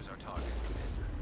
There's our target, Commander.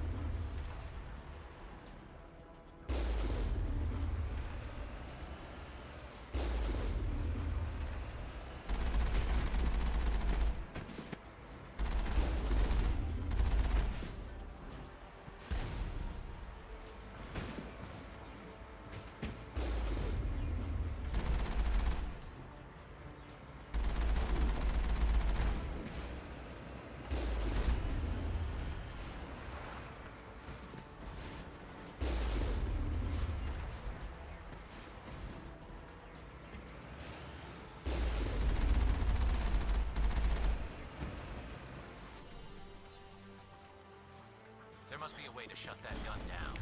There must be a way to shut that gun down.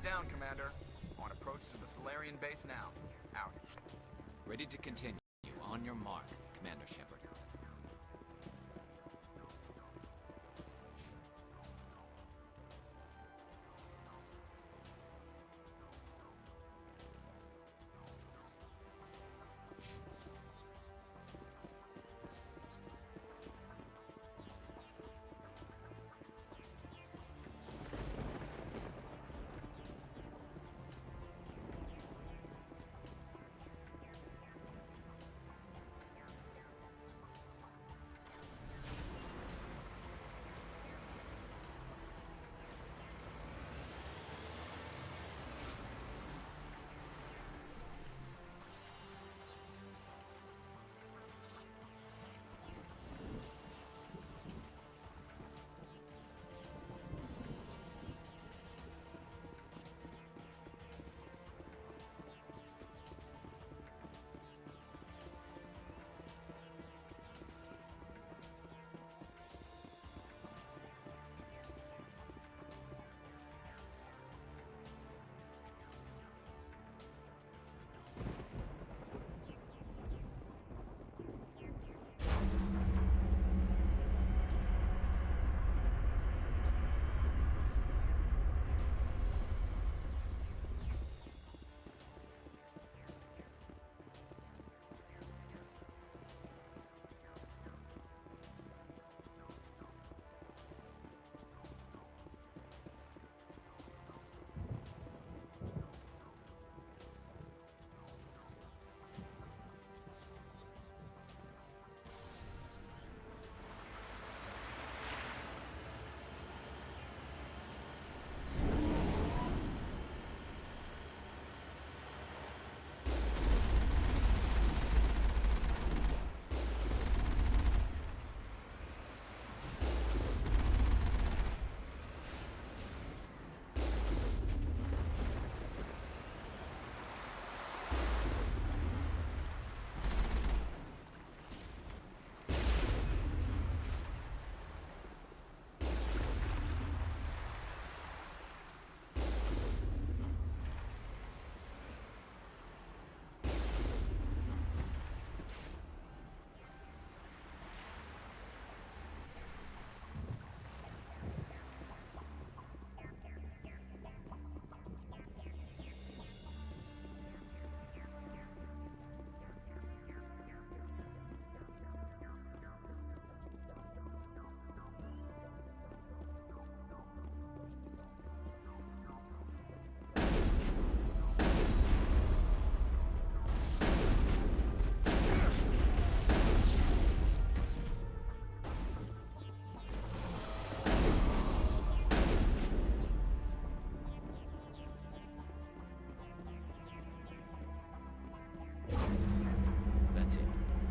Down, Commander. On approach to the Solarian base now. Out. Ready to continue. On your mark, Commander Shepard.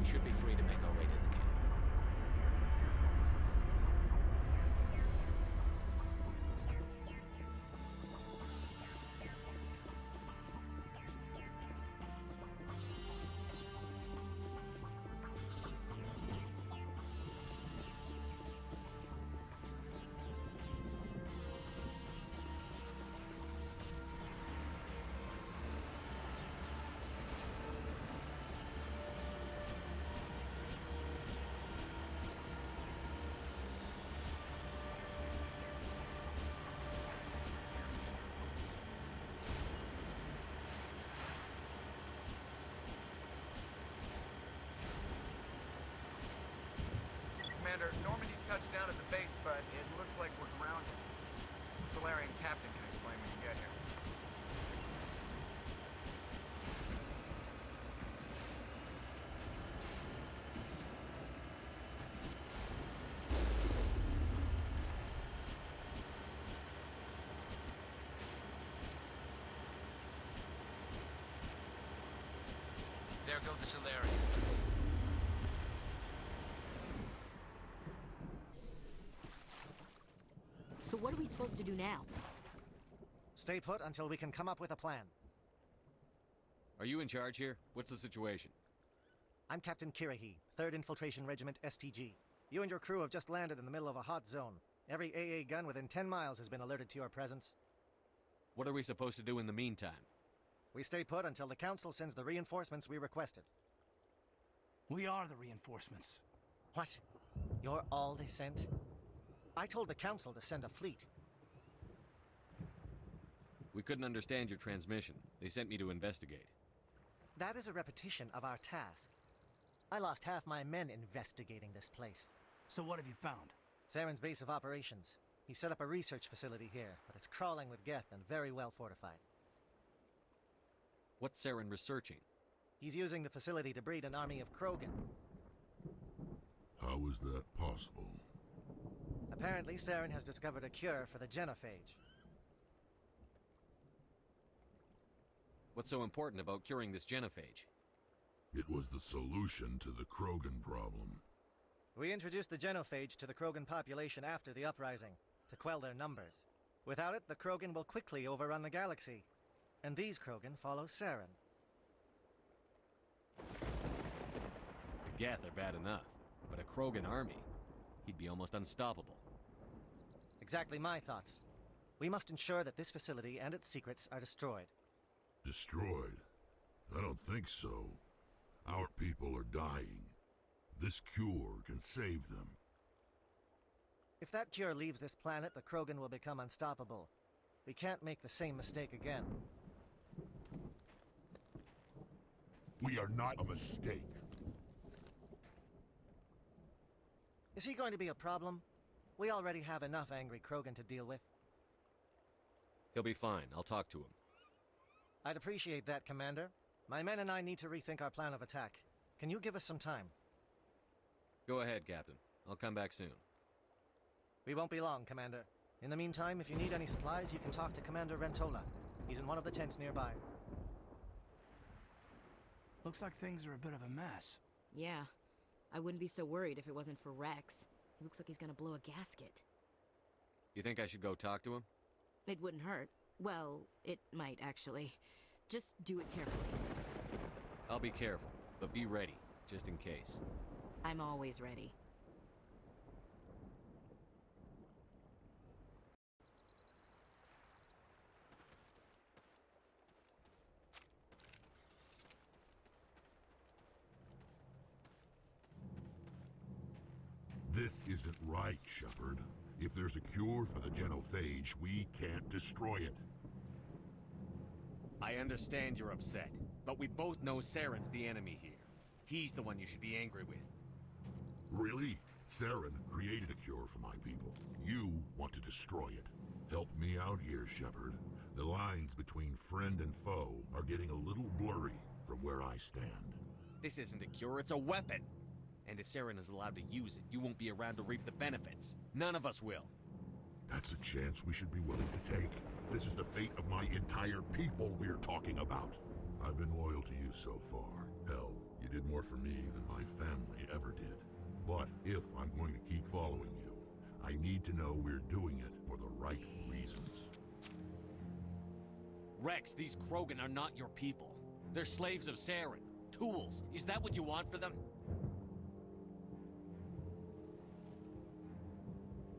should be free to make our way to the camp. Commander, Normandy's touched down at the base, but it looks like we're grounded. The Solarian captain can explain when you get here. There go the Solarian. So what are we supposed to do now? Stay put until we can come up with a plan. Are you in charge here? What's the situation? I'm Captain Kirahi, 3rd Infiltration Regiment STG. You and your crew have just landed in the middle of a hot zone. Every AA gun within 10 miles has been alerted to your presence. What are we supposed to do in the meantime? We stay put until the Council sends the reinforcements we requested. We are the reinforcements. What? You're all they sent? I told the Council to send a fleet. We couldn't understand your transmission. They sent me to investigate. That is a repetition of our task. I lost half my men investigating this place. So what have you found? Saren's base of operations. He set up a research facility here, but it's crawling with Geth and very well fortified. What's Saren researching? He's using the facility to breed an army of Krogan. How is that possible? Apparently, Saren has discovered a cure for the genophage. What's so important about curing this genophage? It was the solution to the Krogan problem. We introduced the genophage to the Krogan population after the uprising, to quell their numbers. Without it, the Krogan will quickly overrun the galaxy. And these Krogan follow Saren. The Geth are bad enough, but a Krogan army, he'd be almost unstoppable. Exactly my thoughts. We must ensure that this facility and its secrets are destroyed. Destroyed? I don't think so. Our people are dying. This cure can save them. If that cure leaves this planet, the Krogan will become unstoppable. We can't make the same mistake again. We are not a mistake. Is he going to be a problem? We already have enough angry Krogan to deal with. He'll be fine. I'll talk to him. I'd appreciate that, Commander. My men and I need to rethink our plan of attack. Can you give us some time? Go ahead, Captain. I'll come back soon. We won't be long, Commander. In the meantime, if you need any supplies, you can talk to Commander Rentola. He's in one of the tents nearby. Looks like things are a bit of a mess. Yeah. I wouldn't be so worried if it wasn't for Rex. He looks like he's gonna blow a gasket. You think I should go talk to him? It wouldn't hurt. Well, it might, actually. Just do it carefully. I'll be careful, but be ready, just in case. I'm always ready. This isn't right, Shepard. If there's a cure for the genophage, we can't destroy it. I understand you're upset, but we both know Saren's the enemy here. He's the one you should be angry with. Really? Saren created a cure for my people. You want to destroy it. Help me out here, Shepard. The lines between friend and foe are getting a little blurry from where I stand. This isn't a cure, it's a weapon! And if Saren is allowed to use it, you won't be around to reap the benefits. None of us will. That's a chance we should be willing to take. This is the fate of my entire people we're talking about. I've been loyal to you so far. Hell, you did more for me than my family ever did. But if I'm going to keep following you, I need to know we're doing it for the right reasons. Rex, these Krogan are not your people. They're slaves of Saren. Tools. Is that what you want for them?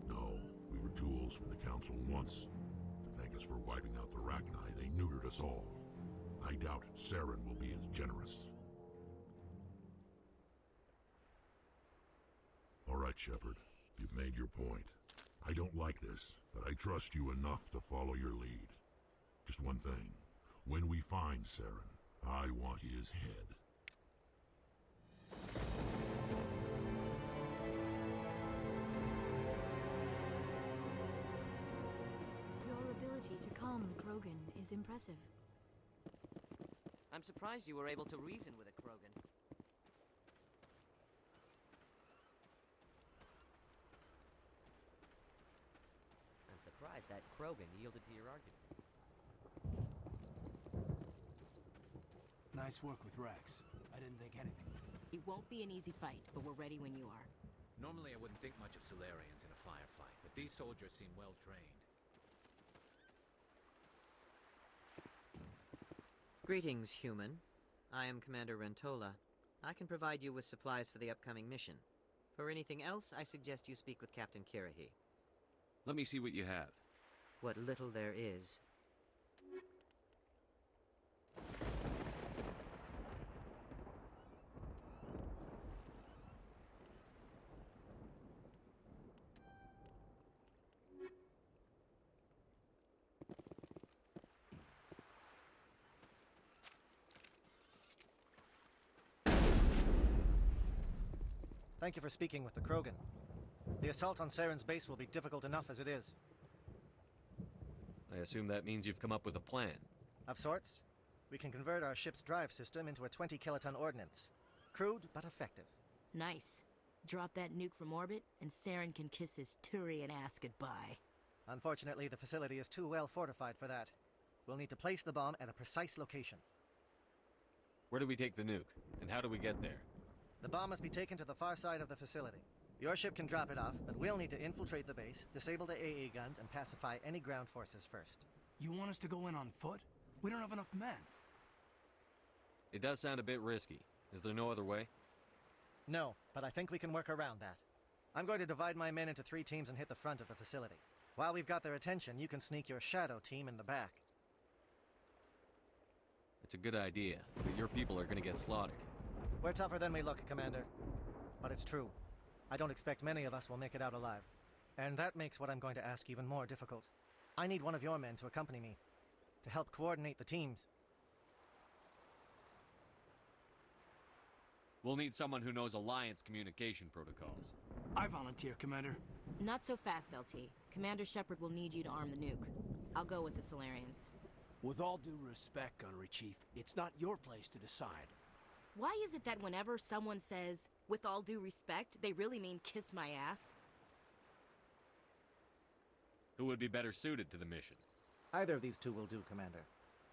No, we were tools for the Council once. To thank us for wiping out the Rachni, they neutered us all. I doubt Saren will be as generous. All right, Shepard. You've made your point. I don't like this, but I trust you enough to follow your lead. Just one thing. When we find Saren, I want his head. calm the Krogan is impressive. I'm surprised you were able to reason with a Krogan. I'm surprised that Krogan yielded to your argument. Nice work with Rex. I didn't think anything. It won't be an easy fight, but we're ready when you are. Normally I wouldn't think much of Solarians in a firefight, but these soldiers seem well trained. Greetings, human. I am Commander Rentola. I can provide you with supplies for the upcoming mission. For anything else, I suggest you speak with Captain Kirahi. Let me see what you have. What little there is. Thank you for speaking with the Krogan. The assault on Saren's base will be difficult enough as it is. I assume that means you've come up with a plan. Of sorts. We can convert our ship's drive system into a 20-kiloton ordnance. Crude, but effective. Nice. Drop that nuke from orbit, and Saren can kiss his Turian ass goodbye. Unfortunately, the facility is too well fortified for that. We'll need to place the bomb at a precise location. Where do we take the nuke? And how do we get there? The bomb must be taken to the far side of the facility. Your ship can drop it off, but we'll need to infiltrate the base, disable the AA guns, and pacify any ground forces first. You want us to go in on foot? We don't have enough men. It does sound a bit risky. Is there no other way? No, but I think we can work around that. I'm going to divide my men into 3 teams and hit the front of the facility. While we've got their attention, you can sneak your shadow team in the back. It's a good idea, but your people are gonna get slaughtered. We're tougher than we look, Commander. But it's true. I don't expect many of us will make it out alive. And that makes what I'm going to ask even more difficult. I need one of your men to accompany me, to help coordinate the teams. We'll need someone who knows Alliance communication protocols. I volunteer, Commander. Not so fast, LT. Commander Shepard will need you to arm the nuke. I'll go with the Solarians. With all due respect, Gunnery Chief, it's not your place to decide. Why is it that whenever someone says, with all due respect, they really mean kiss my ass? Who would be better suited to the mission? Either of these 2 will do, Commander.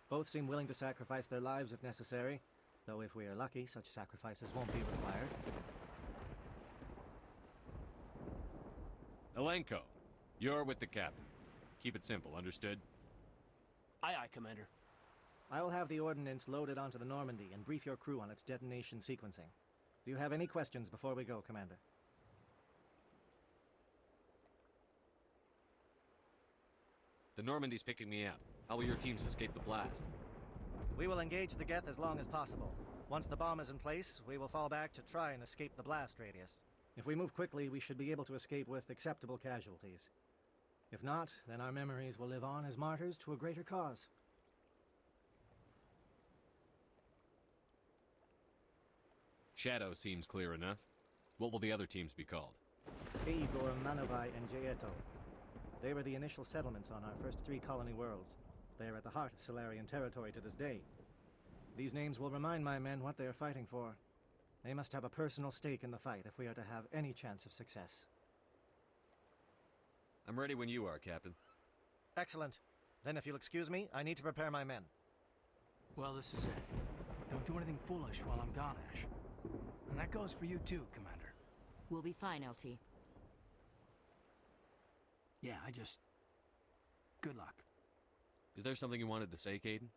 Both seem willing to sacrifice their lives if necessary, though if we are lucky, such sacrifices won't be required. Elenko, you're with the captain. Keep it simple, understood? Aye, aye, Commander. I will have the ordnance loaded onto the Normandy and brief your crew on its detonation sequencing. Do you have any questions before we go, Commander? The Normandy's picking me up. How will your teams escape the blast? We will engage the Geth as long as possible. Once the bomb is in place, we will fall back to try and escape the blast radius. If we move quickly, we should be able to escape with acceptable casualties. If not, then our memories will live on as martyrs to a greater cause. Shadow seems clear enough. What will the other teams be called? Igor, Manovai, and Jaeto. They were the initial settlements on our first 3 colony worlds. They are at the heart of Solarian territory to this day. These names will remind my men what they are fighting for. They must have a personal stake in the fight if we are to have any chance of success. I'm ready when you are, Captain. Excellent. Then if you'll excuse me, I need to prepare my men. Well, this is it. Don't do anything foolish while I'm gone, Ash. And that goes for you too, Commander. We'll be fine, LT. Yeah, good luck. Is there something you wanted to say, Caden?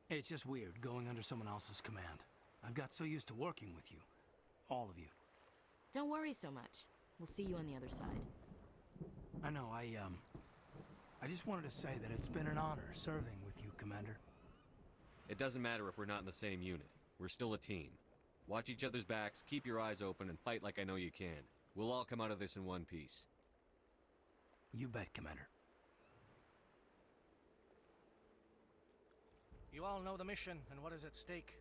It's just weird going under someone else's command. I've got so used to working with you. All of you. Don't worry so much. We'll see you on the other side. I know, I just wanted to say that it's been an honor serving with you, Commander. It doesn't matter if we're not in the same unit. We're still a team. Watch each other's backs, keep your eyes open, and fight like I know you can. We'll all come out of this in one piece. You bet, Commander. You all know the mission and what is at stake.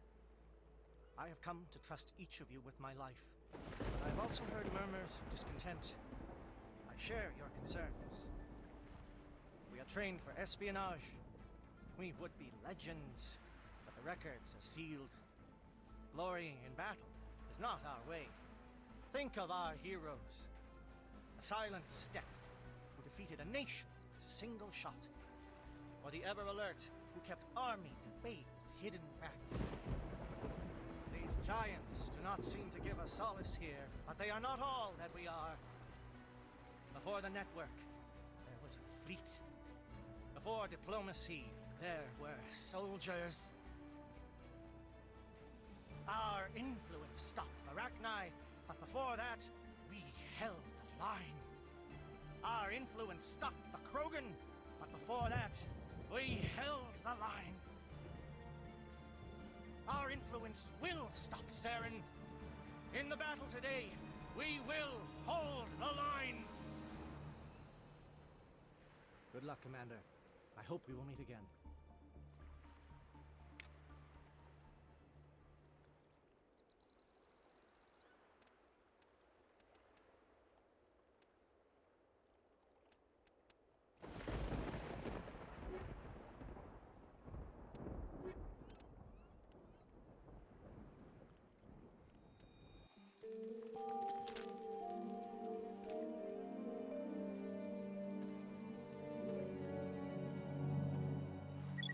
I have come to trust each of you with my life. But I've also heard murmurs of discontent. I share your concerns. We are trained for espionage, We would be legends, but the records are sealed. Glorying in battle is not our way. Think of our heroes. The silent step who defeated a nation with a single shot. Or the ever alert who kept armies at bay with hidden facts. These giants do not seem to give us solace here, but they are not all that we are. Before the network, there was the fleet. Before diplomacy, there were soldiers. Our influence stopped the Rachni, but before that, we held the line. Our influence stopped the Krogan, but before that, we held the line. Our influence will stop Saren. In the battle today, we will hold the line. Good luck, Commander. I hope we will meet again.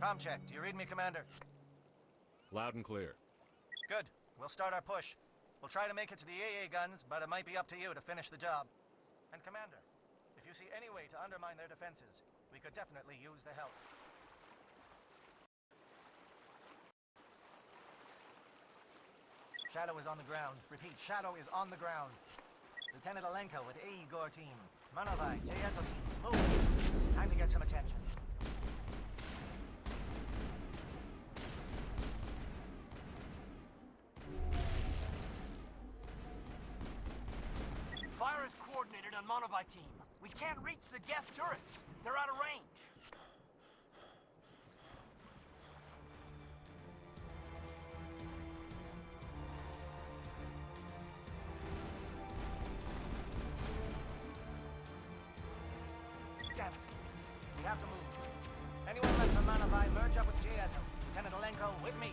Com check. Do you read me, Commander? Loud and clear. Good. We'll start our push. We'll try to make it to the AA guns, but it might be up to you to finish the job. And Commander, if you see any way to undermine their defenses, we could definitely use the help. Shadow is on the ground. Repeat, Shadow is on the ground. Lieutenant Alenko with AE Gore team. Manovai, Jayeto team, move! Time to get some attention. Fire is coordinated on Monovi team. We can't reach the Geth turrets. They're out of range. Damn it. We have to move. Anyone left from Monovi, merge up with Jayeto. Lieutenant Alenko, with me.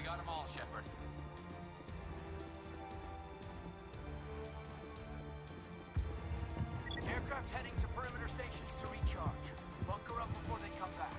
Got them all, Shepard. Aircraft heading to perimeter stations to recharge. Bunker up before they come back.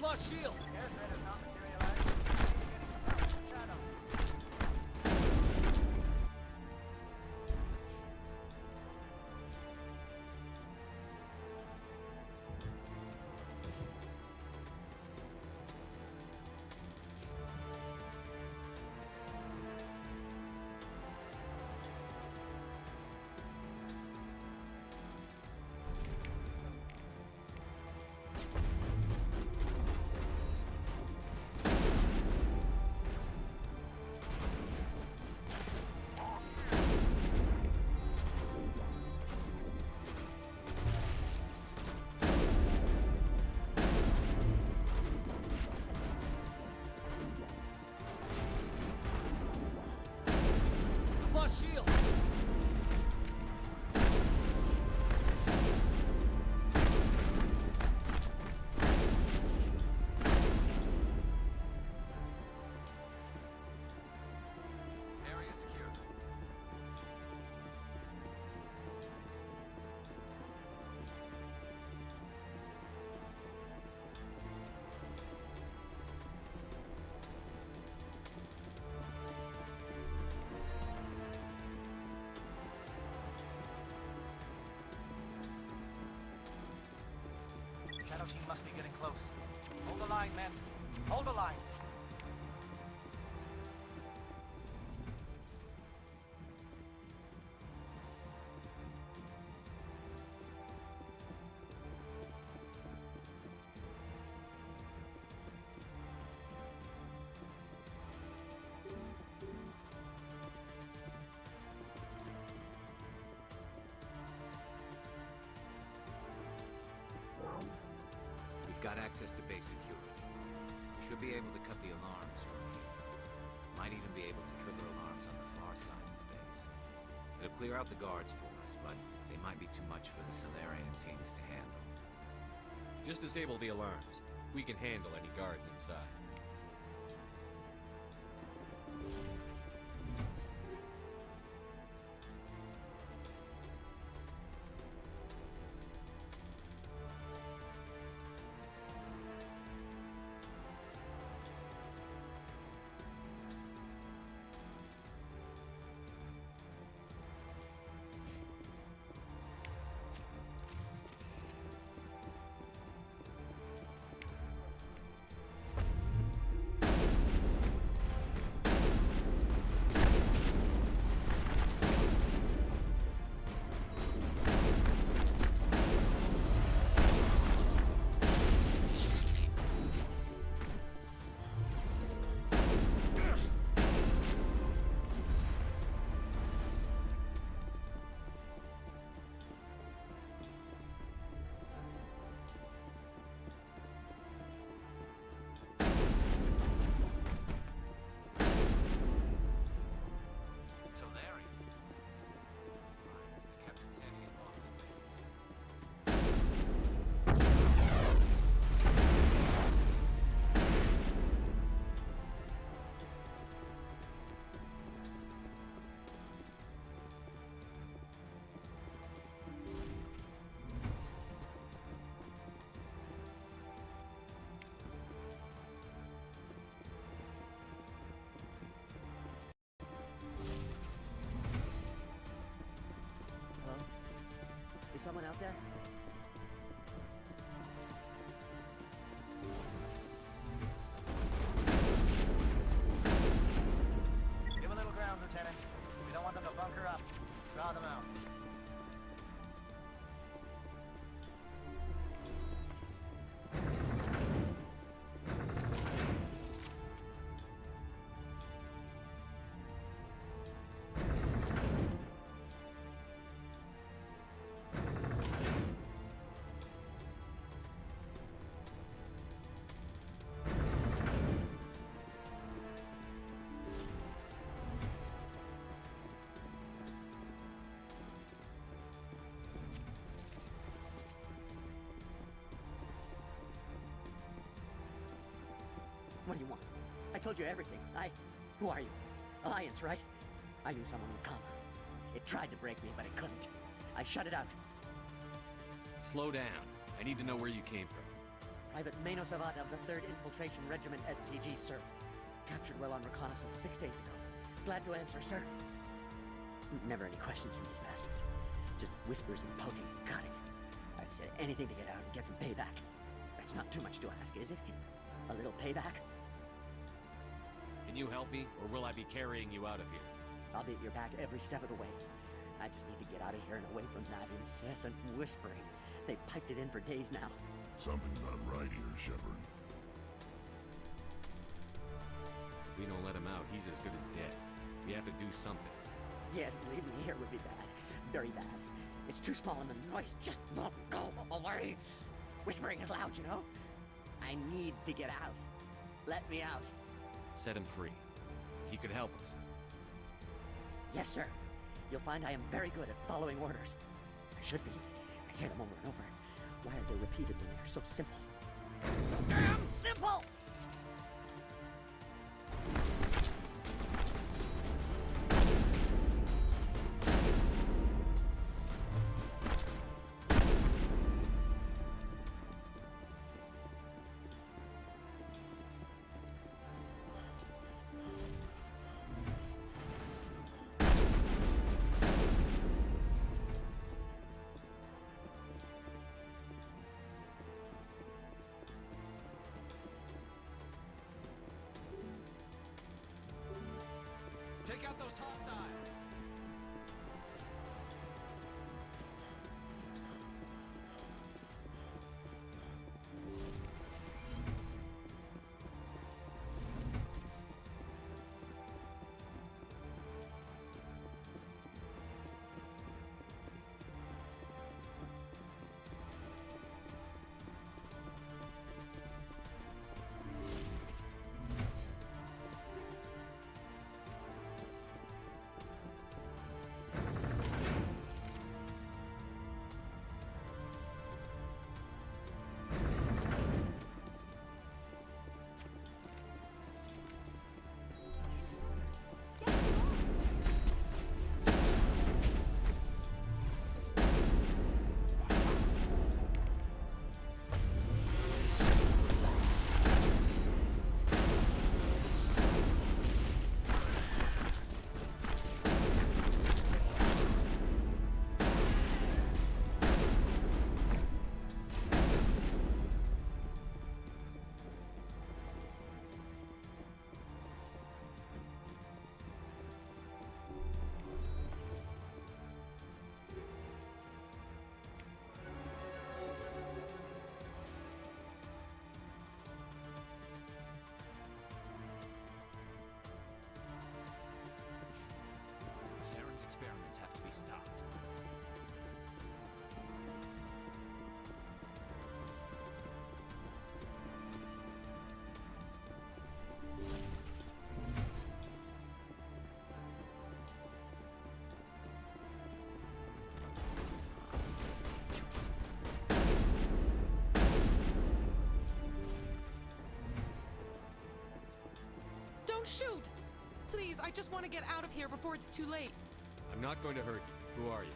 lost shields! Air threat has not materialized. Getting some shadow. Shield! Area secure. Shadow team must be getting close. Hold the line, men. Hold the line. We've got access to base security. We should be able to cut the alarms from here. Might even be able to trigger alarms on the far side of the base. It'll clear out the guards for us, but they might be too much for the Solarian teams to handle. Just disable the alarms. We can handle any guards inside. someone out there? Give a little ground, Lieutenant. We don't want them to bunker up. Draw them out. What do you want? I told you everything. Who are you? Alliance, right? I knew someone would come. It tried to break me, but it couldn't. I shut it out. Slow down. I need to know where you came from. Private Mano Savat of the 3rd Infiltration Regiment STG, sir. Captured while on reconnaissance 6 days ago. Glad to answer, sir. Never any questions from these bastards. Just whispers and poking and cutting. I'd say anything to get out and get some payback. That's not too much to ask, is it? A little payback? Can you help me, or will I be carrying you out of here? I'll be at your back every step of the way. I just need to get out of here and away from that incessant whispering. They've piped it in for days now. Something's not right here, Shepard. If we don't let him out, he's as good as dead. We have to do something. Yes, leaving me here would be bad. Very bad. It's too small and the noise just won't go away. Whispering is loud, you know? I need to get out. Let me out. Set him free. He could help us. Yes, sir. You'll find I am very good at following orders. I should be. I hear them over and over. Why are they repeated when they're so simple? So damn simple! Take out those hostiles! Experiments have to be stopped. Don't shoot! Please, I just want to get out of here before it's too late. I'm not going to hurt you. Who are you?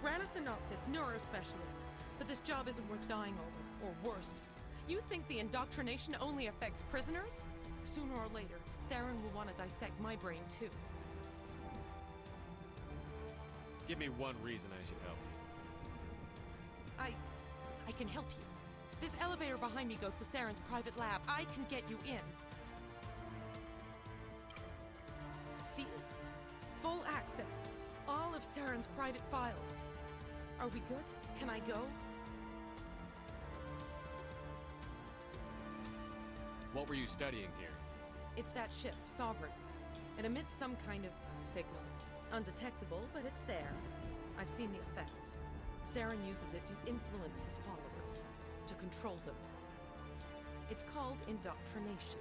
Ranathanoptis, neurospecialist. But this job isn't worth dying over, or worse. You think the indoctrination only affects prisoners? Sooner or later, Saren will want to dissect my brain too. Give me one reason I should help you. I can help you. This elevator behind me goes to Saren's private lab. I can get you in. See? Full access. All of Saren's private files. Are we good? Can I go? What were you studying here? It's that ship, Sovereign. It emits some kind of signal. Undetectable, but it's there. I've seen the effects. Saren uses it to influence his followers, to control them. It's called indoctrination.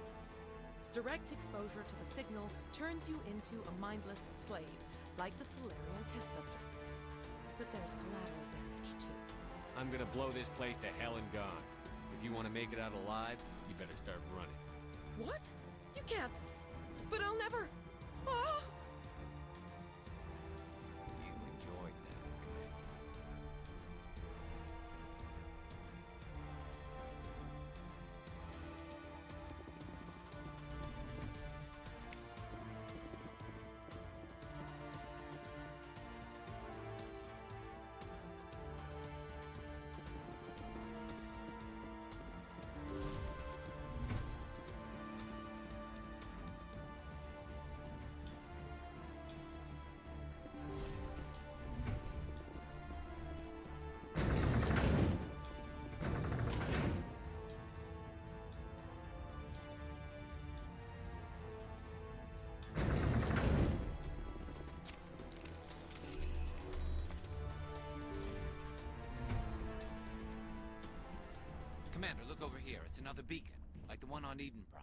Direct exposure to the signal turns you into a mindless slave, like the Solarian test subjects. But there's collateral damage, too. I'm gonna blow this place to hell and gone. If you want to make it out alive, you better start running. What? You can't. But I'll never. Oh! You enjoyed that, Commander. Commander, look over here. It's another beacon, like the one on Eden Prime.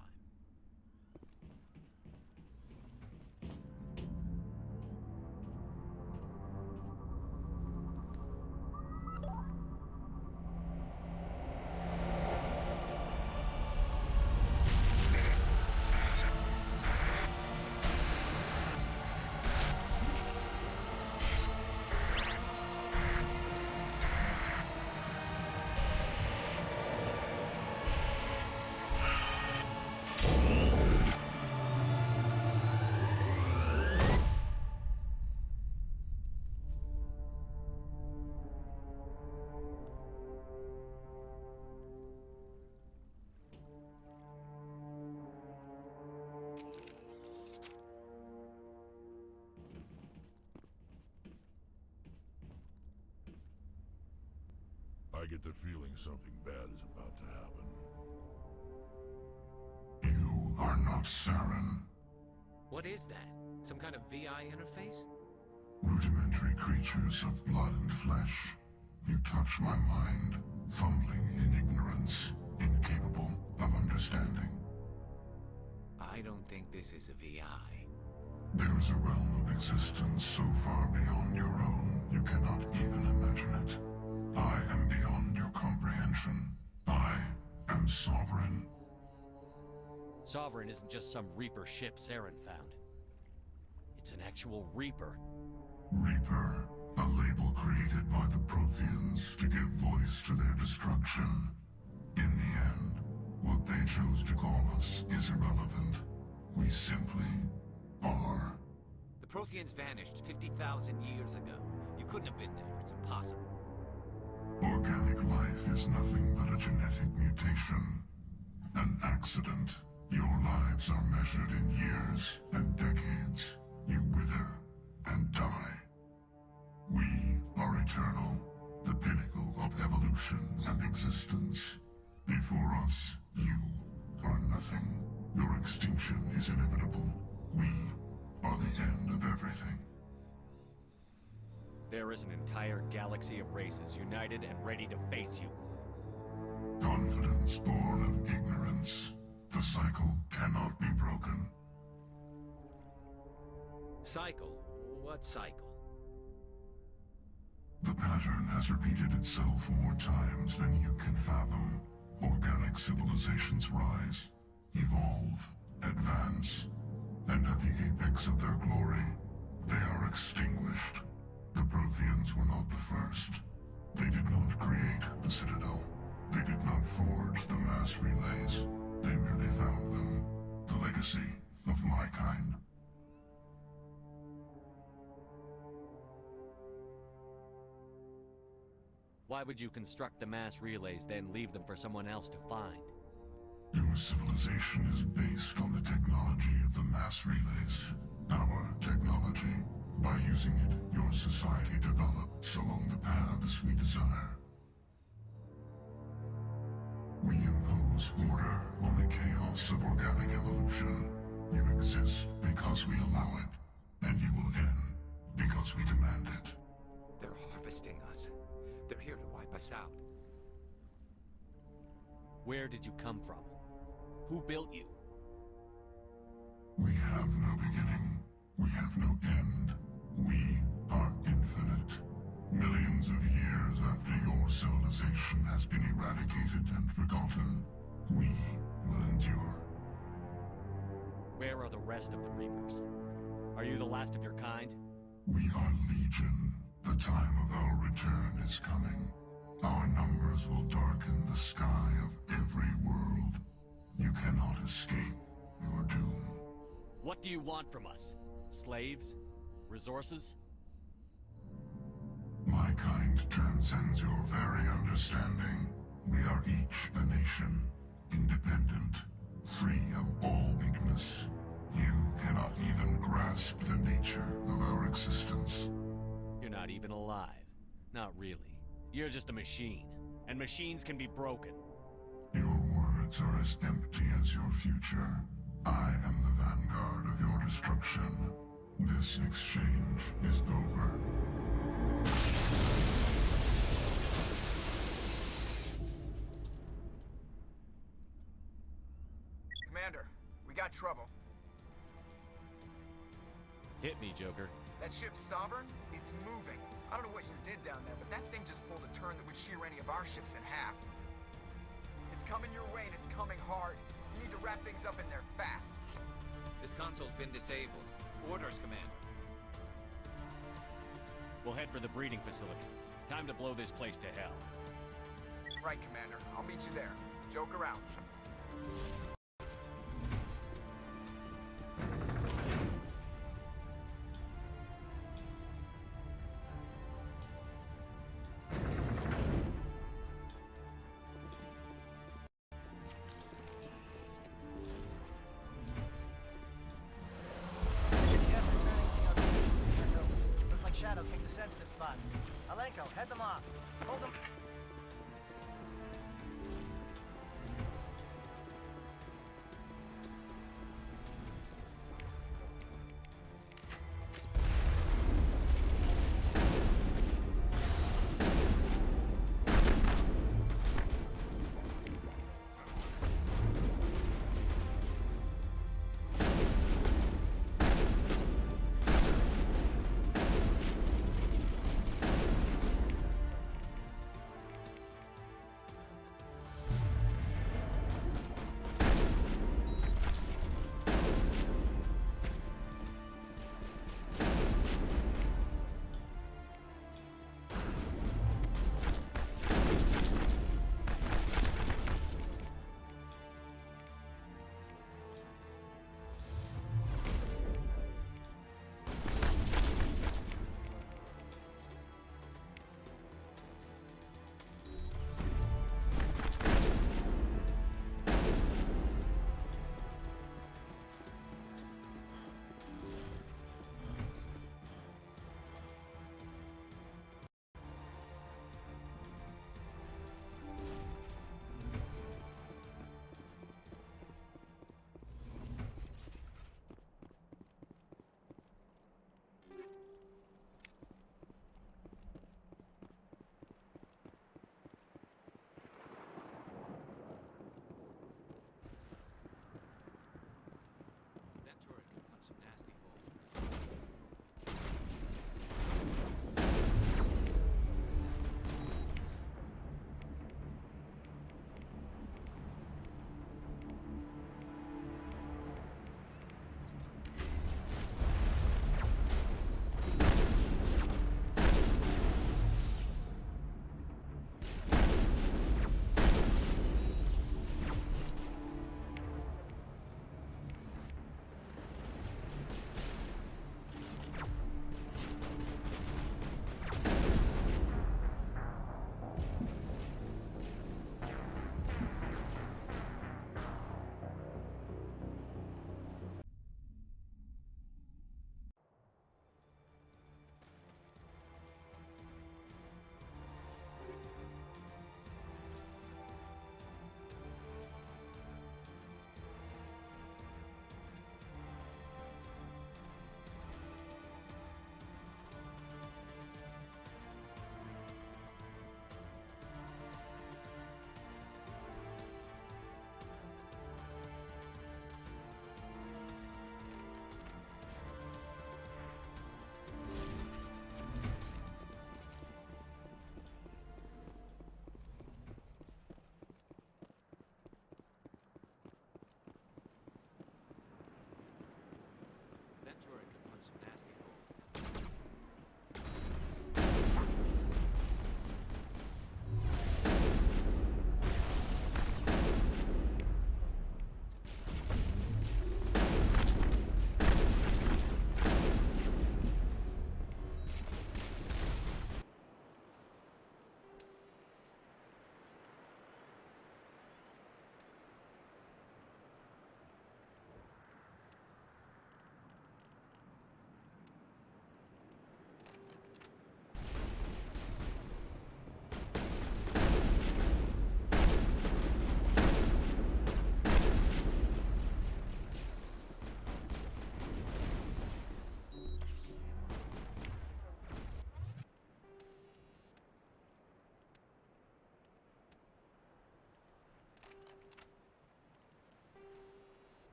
I get the feeling something bad is about to happen. You are not Saren. What is that? Some kind of VI interface? Rudimentary creatures of blood and flesh. You touch my mind, fumbling in ignorance, incapable of understanding. I don't think this is a VI. There is a realm of existence so far beyond your own, you cannot even imagine it. I am beyond your comprehension. I am Sovereign. Sovereign isn't just some Reaper ship Saren found. It's an actual Reaper. Reaper, a label created by the Protheans to give voice to their destruction. In the end, what they chose to call us is irrelevant. We simply are. The Protheans vanished 50,000 years ago. You couldn't have been there. It's impossible. Organic life is nothing but a genetic mutation. An accident. Your lives are measured in years and decades. You wither and die. We are eternal, the pinnacle of evolution and existence. Before us, you are nothing. Your extinction is inevitable. We are the end of everything. There is an entire galaxy of races united and ready to face you. Confidence born of ignorance. The cycle cannot be broken. Cycle? What cycle? The pattern has repeated itself more times than you can fathom. Organic civilizations rise, evolve, advance, and at the apex of their glory, they are extinguished. The Protheans were not the first. They did not create the Citadel. They did not forge the mass relays. They merely found them, the legacy of my kind. Why would you construct the mass relays, then leave them for someone else to find? Your civilization is based on the technology of the mass relays. Our technology. By using it, your society develops along the paths we desire. We impose order on the chaos of organic evolution. You exist because we allow it, and you will end because we demand it. They're harvesting us. They're here to wipe us out. Where did you come from? Who built you? We have no beginning. We have no end. We are infinite. Millions of years after your civilization has been eradicated and forgotten, we will endure. Where are the rest of the Reapers? Are you the last of your kind? We are Legion. The time of our return is coming. Our numbers will darken the sky of every world. You cannot escape your doom. What do you want from us? Slaves? Resources? My kind transcends your very understanding. We are each a nation, independent, free of all weakness. You cannot even grasp the nature of our existence. You're not even alive. Not really. You're just a machine. And machines can be broken. Your words are as empty as your future. I am the vanguard of your destruction. This exchange is over. trouble. Hit me, Joker. That ship's Sovereign? It's moving. I don't know what you did down there, but that thing just pulled a turn that would shear any of our ships in half. It's coming your way, and it's coming hard. You need to wrap things up in there fast. This console's been disabled. Orders, Commander. We'll head for the breeding facility. Time to blow this place to hell. Right, Commander. I'll meet you there. Joker out. Looks like Shadow kicked a sensitive spot. Alenko, head them off. Hold them.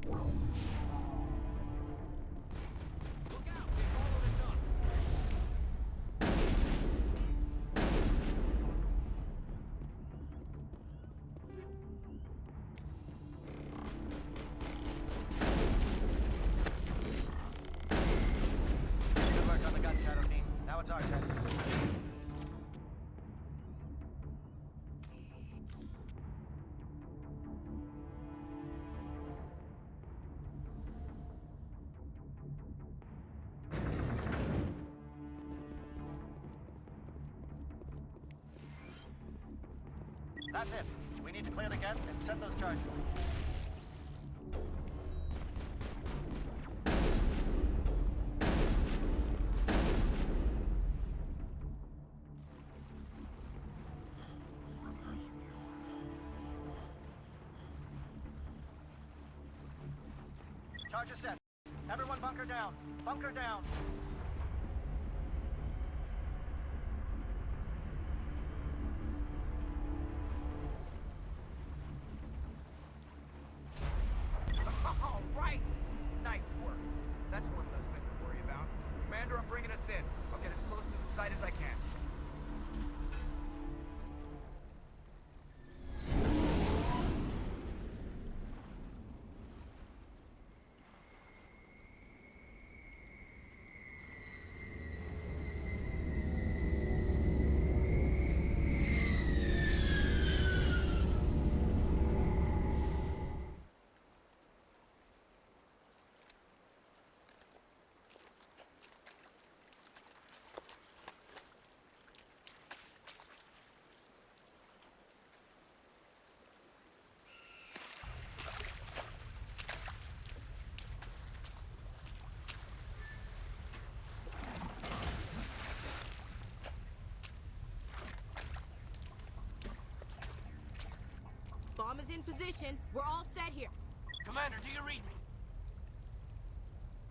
Look out! They followed us up! Good work on the gun, Shadow Team. Now it's our turn. That's it. We need to clear the gate and set those charges. Charges set. Everyone bunker down. Bunker down. All right! Nice work. That's one less thing to worry about. Commander, I'm bringing us in. I'll get as close to the site as I can. Bomb is in position. We're all set here. Commander, do you read me?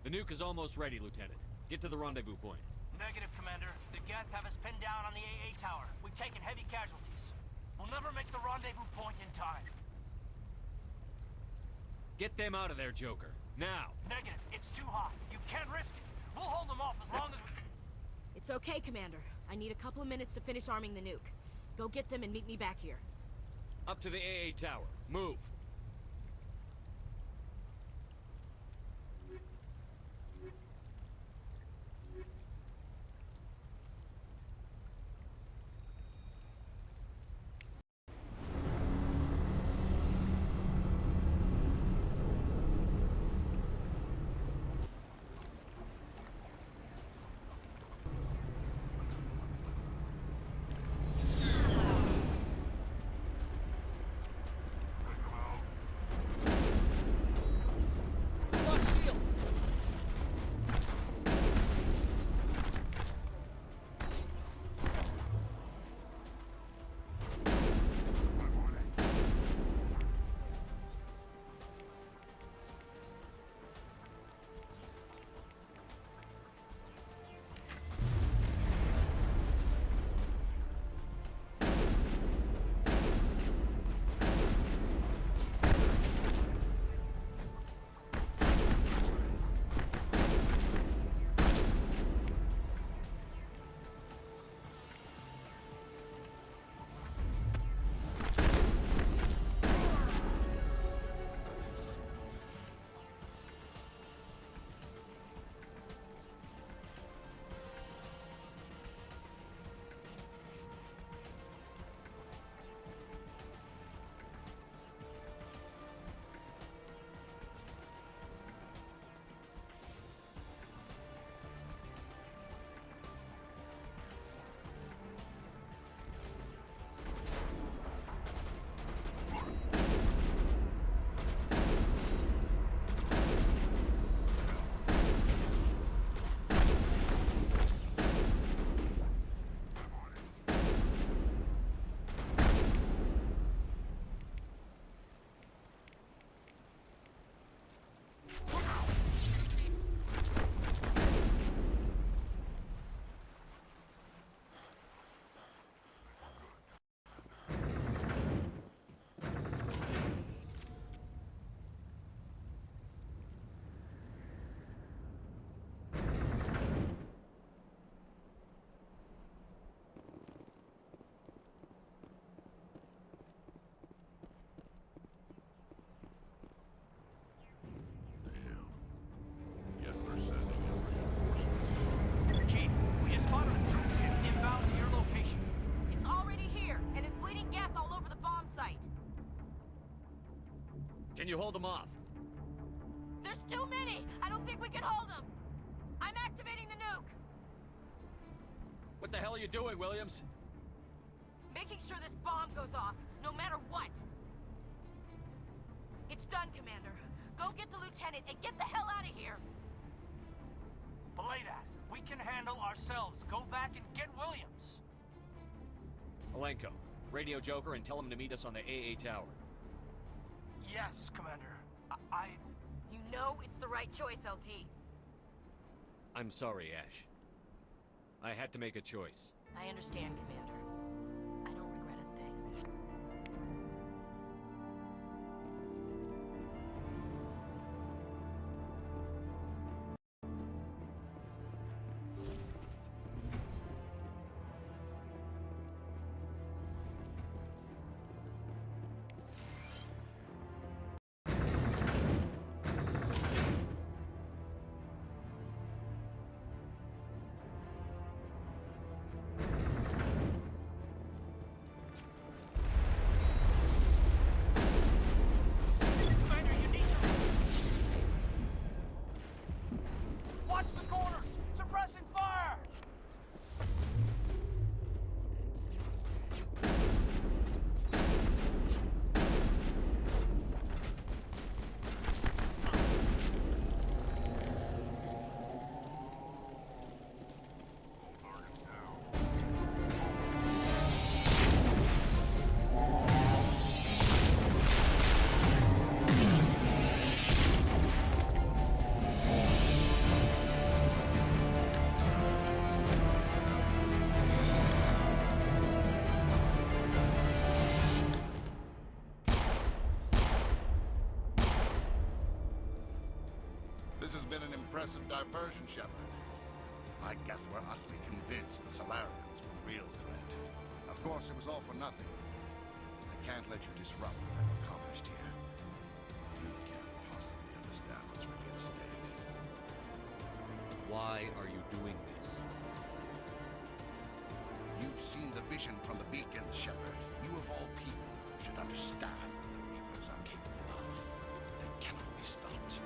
The nuke is almost ready, Lieutenant. Get to the rendezvous point. Negative, Commander. The Geth have us pinned down on the AA tower. We've taken heavy casualties. We'll never make the rendezvous point in time. Get them out of there, Joker. Now! Negative. It's too hot. You can't risk it. We'll hold them off as long as we... It's okay, Commander. I need a couple of minutes to finish arming the nuke. Go get them and meet me back here. Up to the AA tower. Move! Can you hold them off? There's too many! I don't think we can hold them! I'm activating the nuke! What the hell are you doing, Williams? Making sure this bomb goes off, no matter what! It's done, Commander. Go get the lieutenant and get the hell out of here! Belay that. We can handle ourselves. Go back and get Williams. Alenko, radio Joker and tell him to meet us on the AA tower. Yes, Commander. You know it's the right choice, LT. I'm sorry, Ash. I had to make a choice. I understand, Commander. I don't regret a thing. Commander, you need to... Watch the corners! Suppressing fire! This has been an impressive diversion, Shepard. My Geth were utterly convinced the Solarians were the real threat. Of course, it was all for nothing. I can't let you disrupt what I've accomplished here. You can't possibly understand what's really at stake. Why are you doing this? You've seen the vision from the beacons, Shepard. You of all people should understand what the Reapers are capable of. They cannot be stopped.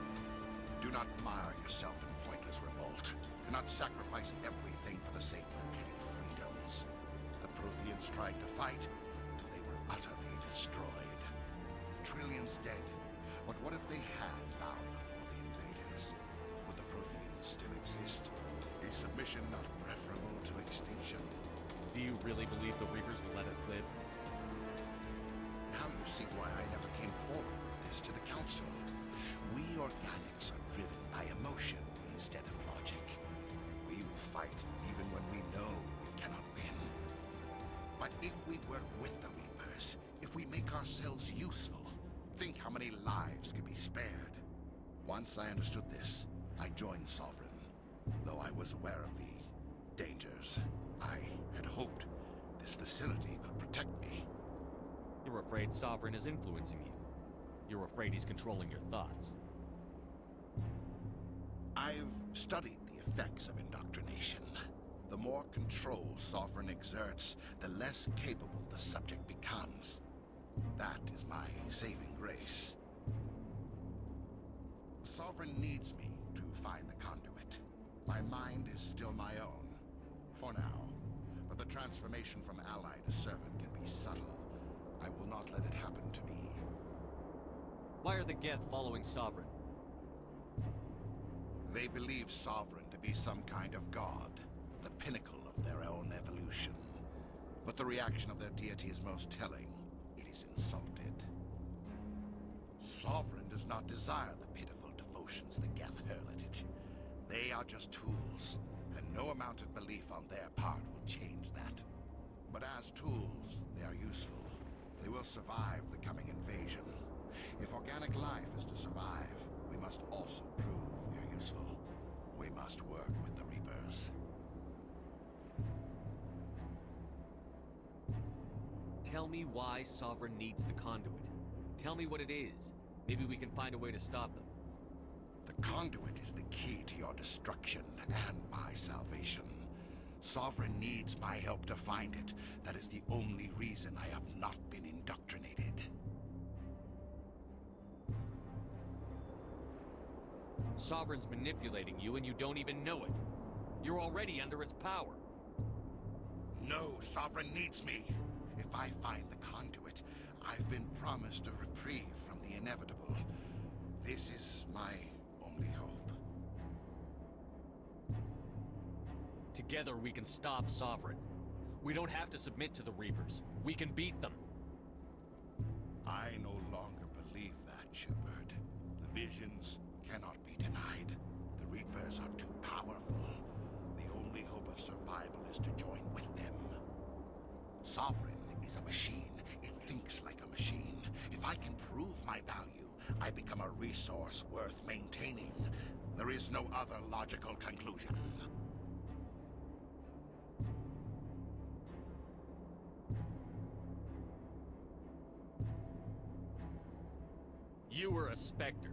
Do not mire yourself in pointless revolt. Do not sacrifice everything for the sake of petty freedoms. The Protheans tried to fight, and they were utterly destroyed. Trillions dead. But what if they had bowed before the invaders? Would the Protheans still exist? Is submission not preferable to extinction? Do you really believe the Reapers will let us live? Now you see why I never came forward with this to the Council. We organics are driven by emotion instead of logic. We will fight even when we know we cannot win. But if we work with the Reapers, if we make ourselves useful, think how many lives could be spared. Once I understood this, I joined Sovereign. Though I was aware of the dangers, I had hoped this facility could protect me. You're afraid Sovereign is influencing you. You're afraid he's controlling your thoughts. I've studied the effects of indoctrination. The more control Sovereign exerts, the less capable the subject becomes. That is my saving grace. Sovereign needs me to find the conduit. My mind is still my own, for now. But the transformation from ally to servant can be subtle. I will not let it happen to me. Why are the Geth following Sovereign? They believe Sovereign to be some kind of god, the pinnacle of their own evolution. But the reaction of their deity is most telling. It is insulted. Sovereign does not desire the pitiful devotions the Geth hurl at it. They are just tools, and no amount of belief on their part will change that. But as tools, they are useful. They will survive the coming invasion. If organic life is to survive, we must also prove we are useful. We must work with the Reapers. Tell me why Sovereign needs the conduit. Tell me what it is. Maybe we can find a way to stop them. The conduit is the key to your destruction and my salvation. Sovereign needs my help to find it. That is the only reason I have not been indoctrinated. Sovereign's manipulating you and you don't even know it. You're already under its power. No, Sovereign needs me. If I find the conduit, I've been promised a reprieve from the inevitable. This is my only hope. Together we can stop Sovereign. We don't have to submit to the Reapers. We can beat them. I no longer believe that, Shepard. The visions cannot be denied. The Reapers are too powerful. The only hope of survival is to join with them. Sovereign is a machine. It thinks like a machine. If I can prove my value, I become a resource worth maintaining. There is no other logical conclusion. You were a Spectre.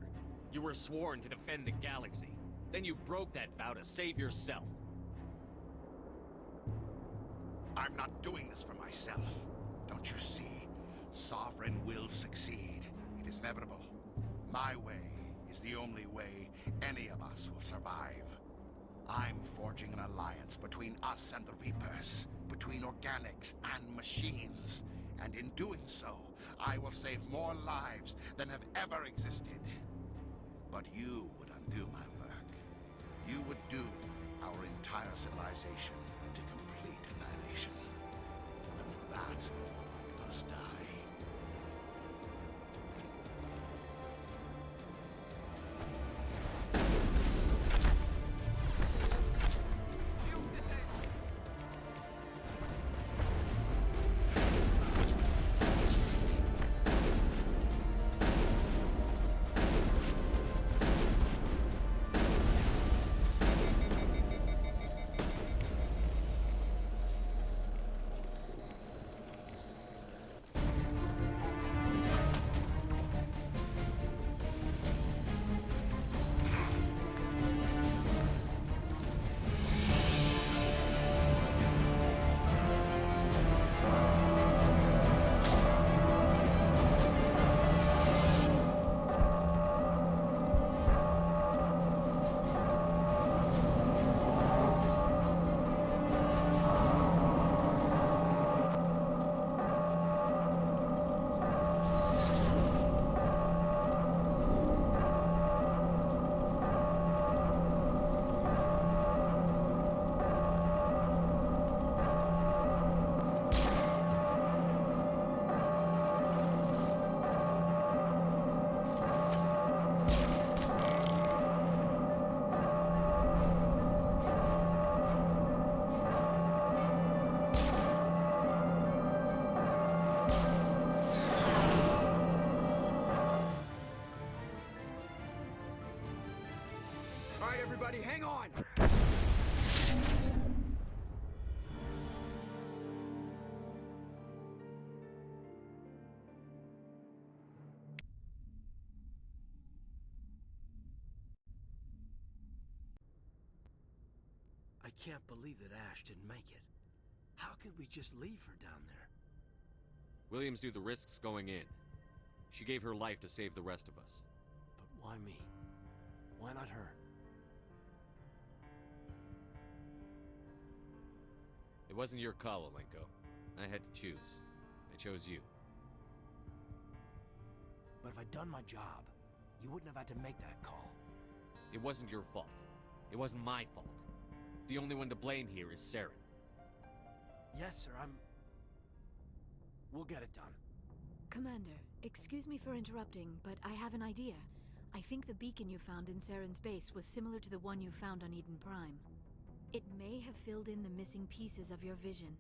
You were sworn to defend the galaxy. Then you broke that vow to save yourself. I'm not doing this for myself. Don't you see? Sovereign will succeed. It is inevitable. My way is the only way any of us will survive. I'm forging an alliance between us and the Reapers, between organics and machines. And in doing so, I will save more lives than have ever existed. But you would undo my work. You would doom our entire civilization to complete annihilation. And for that, we must die. Everybody, hang on! I can't believe that Ash didn't make it. How could we just leave her down there? Williams knew the risks going in. She gave her life to save the rest of us. But why me? Why not her? It wasn't your call, Alenko. I had to choose. I chose you. But if I'd done my job, you wouldn't have had to make that call. It wasn't your fault. It wasn't my fault. The only one to blame here is Saren. Yes, sir, We'll get it done. Commander, excuse me for interrupting, but I have an idea. I think the beacon you found in Saren's base was similar to the one you found on Eden Prime. It may have filled in the missing pieces of your vision.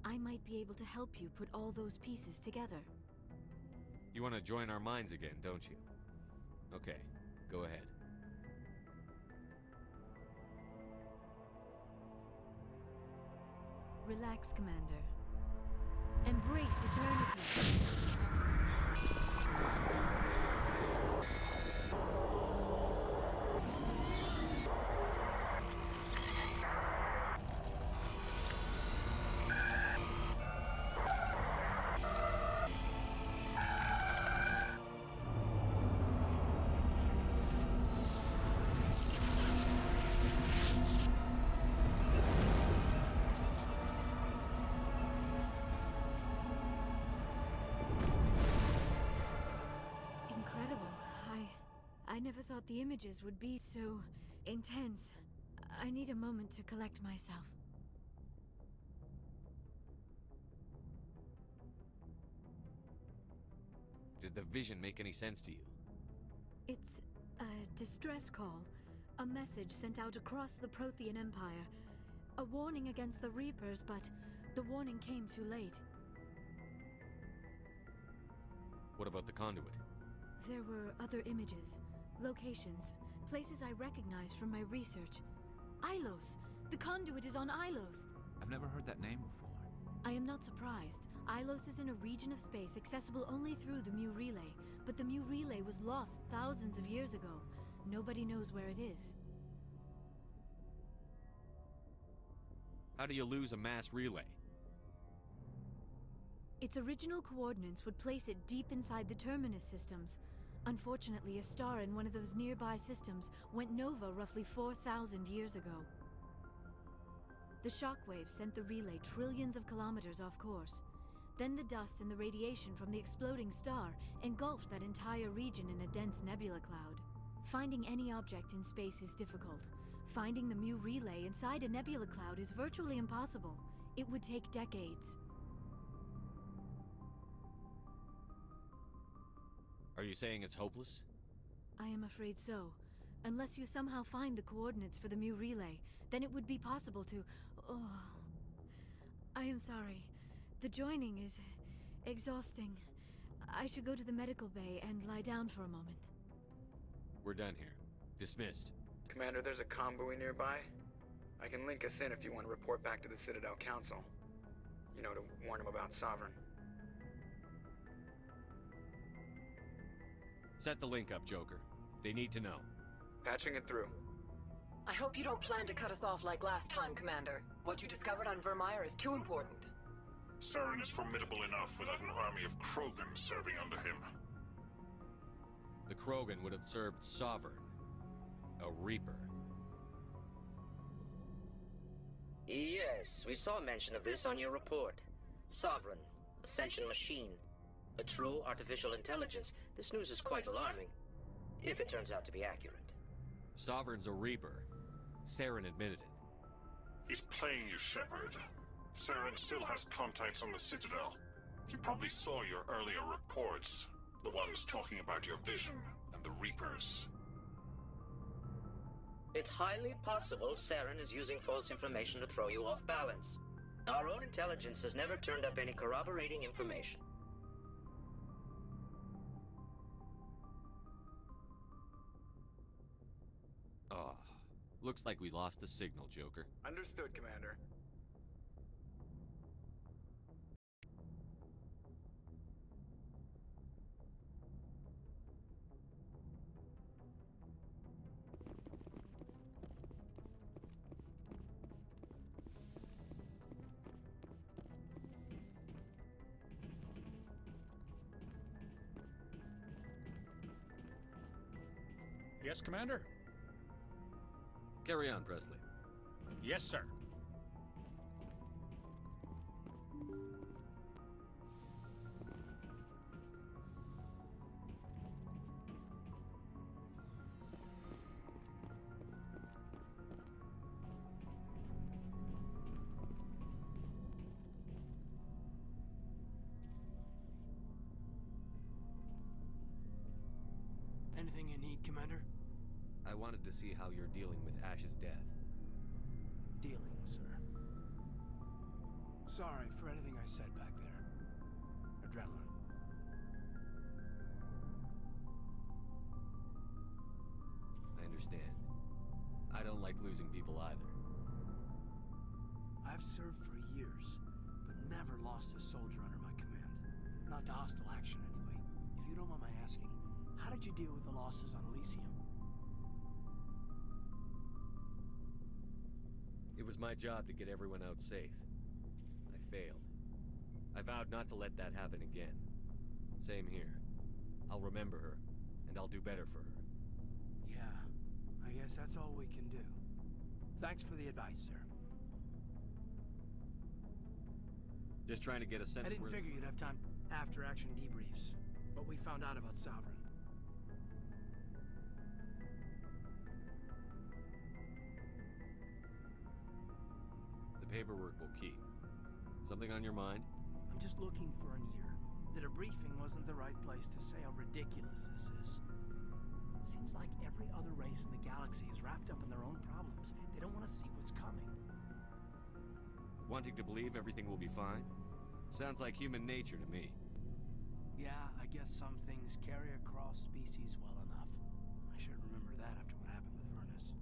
I might be able to help you put all those pieces together. You want to join our minds again, don't you? Okay, go ahead. Relax, Commander. Embrace eternity. I never thought the images would be so intense. I need a moment to collect myself. Did the vision make any sense to you? It's a distress call. A message sent out across the Prothean Empire. A warning against the Reapers, but the warning came too late. What about the conduit? There were other images, locations, places I recognized from my research. Ilos! The conduit is on Ilos! I've never heard that name before. I am not surprised. Ilos is in a region of space accessible only through the Mu Relay, but the Mu Relay was lost thousands of years ago. Nobody knows where it is. How do you lose a mass relay? Its original coordinates would place it deep inside the Terminus systems. Unfortunately, a star in one of those nearby systems went nova roughly 4,000 years ago. The shockwave sent the relay trillions of kilometers off course. Then the dust and the radiation from the exploding star engulfed that entire region in a dense nebula cloud. Finding any object in space is difficult. Finding the Mu Relay inside a nebula cloud is virtually impossible. It would take decades. Are you saying it's hopeless? I am afraid so. Unless you somehow find the coordinates for the Mu Relay, then it would be possible to... Oh... I am sorry. The joining is... exhausting. I should go to the medical bay and lie down for a moment. We're done here. Dismissed. Commander, there's a convoy nearby. I can link us in if you want to report back to the Citadel Council. You know, to warn them about Sovereign. Set the link up, Joker. They need to know. Patching it through. I hope you don't plan to cut us off like last time, Commander. What you discovered on Virmire is too important. Saren is formidable enough without an army of Krogan serving under him. The Krogan would have served Sovereign. A Reaper. Yes, we saw mention of this on your report. Sovereign. Ascension machine. A true artificial intelligence. This news is quite alarming. If it turns out to be accurate. Sovereign's a Reaper. Saren admitted it. He's playing you, Shepard. Saren still has contacts on the Citadel. He probably saw your earlier reports. The ones talking about your vision and the Reapers. It's highly possible Saren is using false information to throw you off balance. Our own intelligence has never turned up any corroborating information. Oh, looks like we lost the signal, Joker. Understood, Commander. Yes, Commander? Carry on, Presley. Yes, sir. Anything you need, Commander? I wanted to see how you're dealing with Ash's death. Dealing, sir. Sorry for anything I said back there. Adrenaline. I understand. I don't like losing people either. I've served for years, but never lost a soldier under my command. Not to hostile action, anyway. If you don't mind my asking, how did you deal with the losses on Elysium? It was my job to get everyone out safe. I failed. I vowed not to let that happen again. Same here. I'll remember her, and I'll do better for her. Yeah, I guess that's all we can do. Thanks for the advice, sir. Just trying to get a sense I didn't of where... figure you'd have time after action debriefs. What we found out about Sovereign. The paperwork will keep. Something on your mind? I'm just looking for an ear. The debriefing wasn't the right place to say how ridiculous this is. Seems like every other race in the galaxy is wrapped up in their own problems. They don't want to see what's coming. Wanting to believe everything will be fine? Sounds like human nature to me. Yeah, I guess some things carry across species well enough. I should remember that after what happened with Vernus.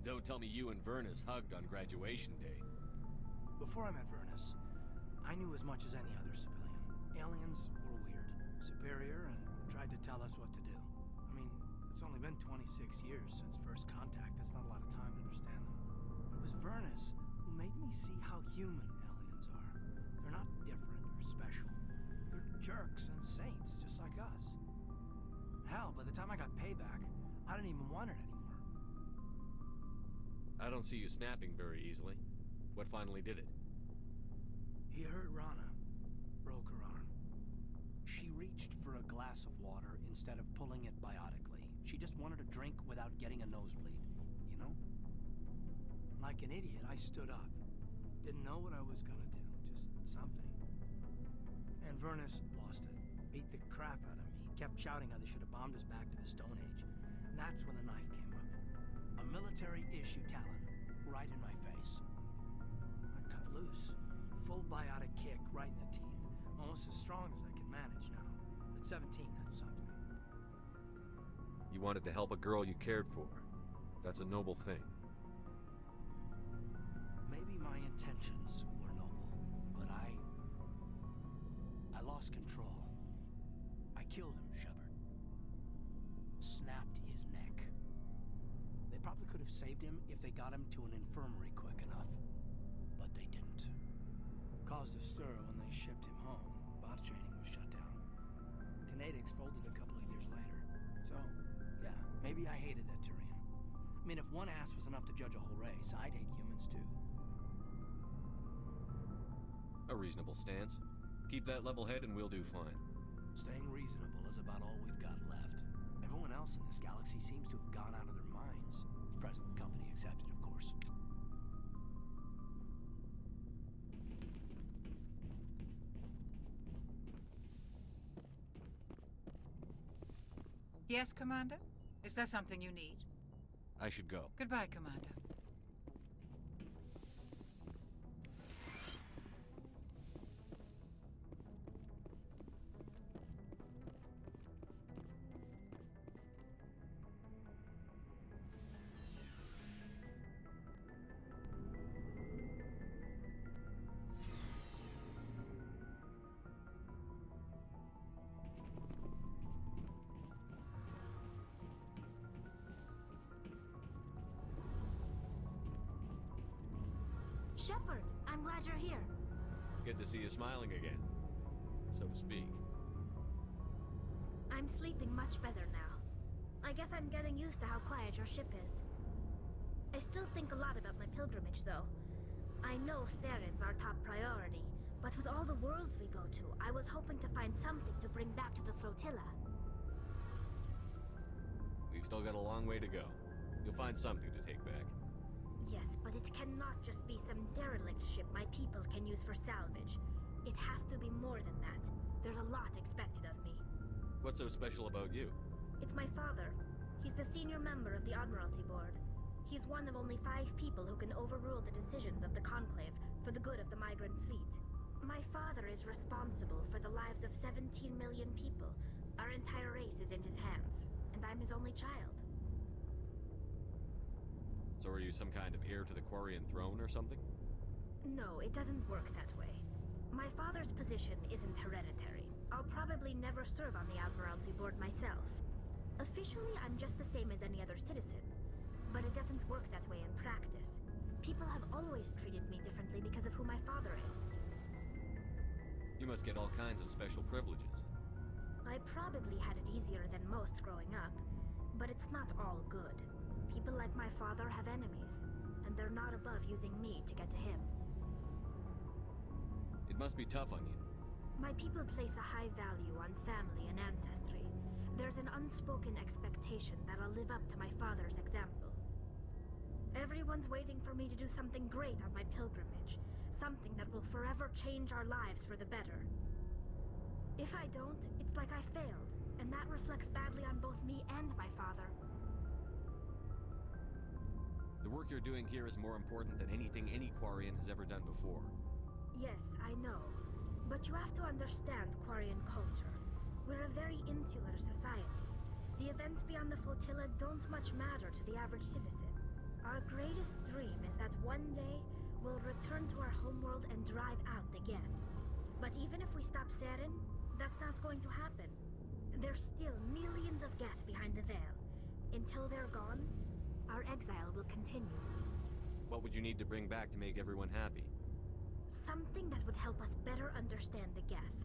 Don't tell me you and Vernus hugged on graduation day. Before I met Vernus, I knew as much as any other civilian. Aliens were weird, superior, and tried to tell us what to do. I mean, it's only been 26 years since first contact. That's not a lot of time to understand them. It was Vernus who made me see how human aliens are. They're not different or special. They're jerks and saints, just like us. Hell, by the time I got payback, I didn't even want it anymore. I don't see you snapping very easily. What finally did it? He hurt Rana. Broke her arm. She reached for a glass of water instead of pulling it biotically. She just wanted a drink without getting a nosebleed, you know? Like an idiot, I stood up. Didn't know what I was gonna do, just something. And Vernus lost it. Beat the crap out of me. Kept shouting how they should have bombed us back to the Stone Age. And that's when the knife came up. A military-issue talon, right in my face. I cut loose. Full biotic kick right in the teeth. Almost as strong as I can manage now. At 17, that's something. You wanted to help a girl you cared for. That's a noble thing. Maybe my intentions were noble, but I lost control. I killed him, Shepard. Snapped his neck. They probably could have saved him if they got him to an infirmary quick enough. But they didn't. Caused a stir when they shipped him home. Bot training was shut down. Kinetics folded a couple of years later. So, yeah, maybe I hated that Tyrion. I mean, if one ass was enough to judge a whole race, I'd hate humans too. A reasonable stance. Keep that level head and we'll do fine. Staying reasonable is about all we've got left. Everyone else in this galaxy seems to have gone out of their minds. Present company accepted, of course. Yes, Commander? Is there something you need? I should go. Goodbye, Commander. Shepard, I'm glad you're here. Good to see you smiling again, so to speak. I'm sleeping much better now. I guess I'm getting used to how quiet your ship is. I still think a lot about my pilgrimage, though. I know Theron's our top priority, but with all the worlds we go to, I was hoping to find something to bring back to the flotilla. We've still got a long way to go. You'll find something to take back. Yes, but it cannot just be some derelict ship my people can use for salvage. It has to be more than that. There's a lot expected of me. What's so special about you? It's my father. He's the senior member of the Admiralty Board. He's one of only 5 people who can overrule the decisions of the Conclave for the good of the migrant fleet. My father is responsible for the lives of 17 million people. Our entire race is in his hands, and I'm his only child. So are you some kind of heir to the Quarian throne or something? No, it doesn't work that way. My father's position isn't hereditary. I'll probably never serve on the Admiralty Board myself. Officially, I'm just the same as any other citizen. But it doesn't work that way in practice. People have always treated me differently because of who my father is. You must get all kinds of special privileges. I probably had it easier than most growing up, but it's not all good. People like my father have enemies, and they're not above using me to get to him. It must be tough on you. My people place a high value on family and ancestry. There's an unspoken expectation that I'll live up to my father's example. Everyone's waiting for me to do something great on my pilgrimage. Something that will forever change our lives for the better. If I don't, it's like I failed, and that reflects badly on both me and my father. The work you're doing here is more important than anything any Quarian has ever done before. Yes, I know. But you have to understand Quarian culture. We're a very insular society. The events beyond the flotilla don't much matter to the average citizen. Our greatest dream is that one day we'll return to our homeworld and drive out the Geth. But even if we stop Saren, that's not going to happen. There's still millions of Geth behind the veil. Until they're gone, our exile will continue. What would you need to bring back to make everyone happy? Something that would help us better understand the Geth.